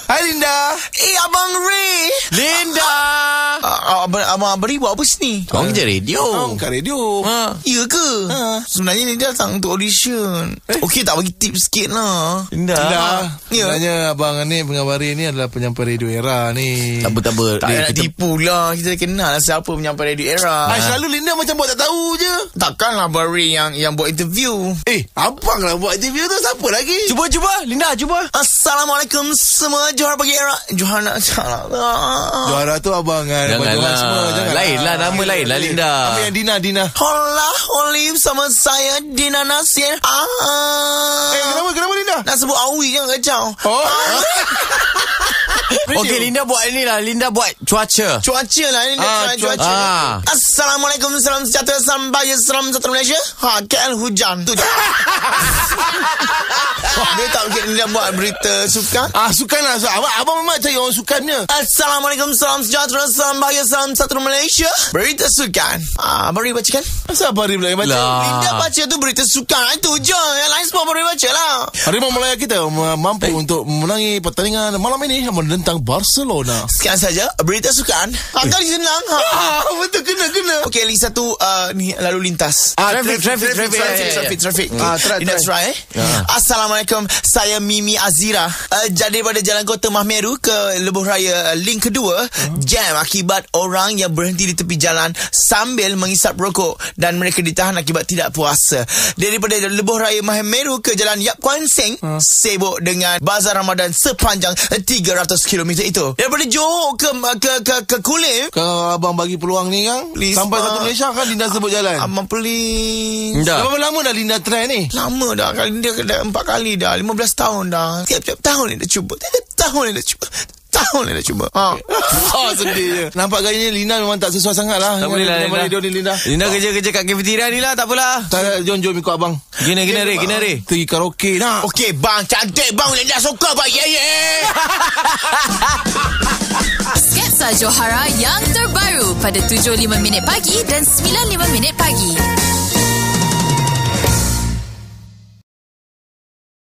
Hai Linda. Abang Ray. Linda. Abang Ray buat apa sini? Kau kerja radio. Kat radio. Ya ke? Sebenarnya ni dia datang untuk audition. Okey tak, bagi tips sikit lah. Linda. Sebenarnya abang ni, pengabari ni adalah penyampai radio era ni. Tak apa. Tak nak tipu lah. Kita kenal lah siapa penyampai radio era. Selalu Linda macam buat tak tahu je. Takkanlah Abang Ray yang buat interview. Abang lah buat interview tu. Siapa lagi? Cuba Linda, cuba. Assalamualaikum semua Johor pagi era. Johor nak Juara tu abang kan. Janganlah. Lainlah, nama lain lah Linda. Nama yang Dina. Hola, Oli bersama saya Dina Nasir. Kenapa Linda? Nak sebut Awi jangan kacau. Okey, Linda buat ni lah. Linda buat cuaca. Cuaca lah ni. Cuaca. Assalamualaikum, salam sejahtera, salam bahagia, salam satu Malaysia. KL hujan. Tu je. Dia tak mungkin Linda buat berita sukan. Sukan lah. Abang memang cari orang sukannya. Assalamualaikum, salam sejahtera, salam bahagia, salam satu Malaysia. Berita sukan. Abang Ray bacakan. Asal Abang Ray baca? Linda baca tu berita sukan. Itu je. Yang lain semua Abang Ray baca lah. Harimau Malaya kita mampu untuk memenangi pertandingan malam ini menentang Barcelona. Sekian saja berita sukan. Kali senang. Betul, kena. Okey, lagi satu ni lalu lintas. Traffic. That's right. Assalamualaikum, saya Mimi Azira. Jadi pada Jalan Kota Mahmeru ke Lebuh Raya link kedua, jam akibat orang yang berhenti di tepi jalan sambil mengisap rokok dan mereka ditahan akibat tidak puasa. Daripada Lebuh Raya Mahmeru ke Jalan Yap Kwan Seng, sibuk dengan bazar Ramadan sepanjang 300 km itu. Daripada Johor ke Kulim, kalau abang bagi peluang ni kan, sampai satu Malaysia kan Linda sebut jalan. Abang please. Berapa lama dah Linda try ni? Lama dah. Linda dah 4 kali dah. 15 tahun dah. Tiap-tiap tahun Linda cuba. Sedih je. Nampak gayanya Linda memang tak sesuai sangat lah. Tak boleh lah Linda. Linda kerja kat kafeteria ni lah. Tak apalah. Jom ikut abang. Gina Ray. Pergi karaoke nak. Okey bang, cantik bang. Linda suka bang. Sketsa Johara yang terbaru pada 7.5 minit pagi dan 9.5 minit pagi.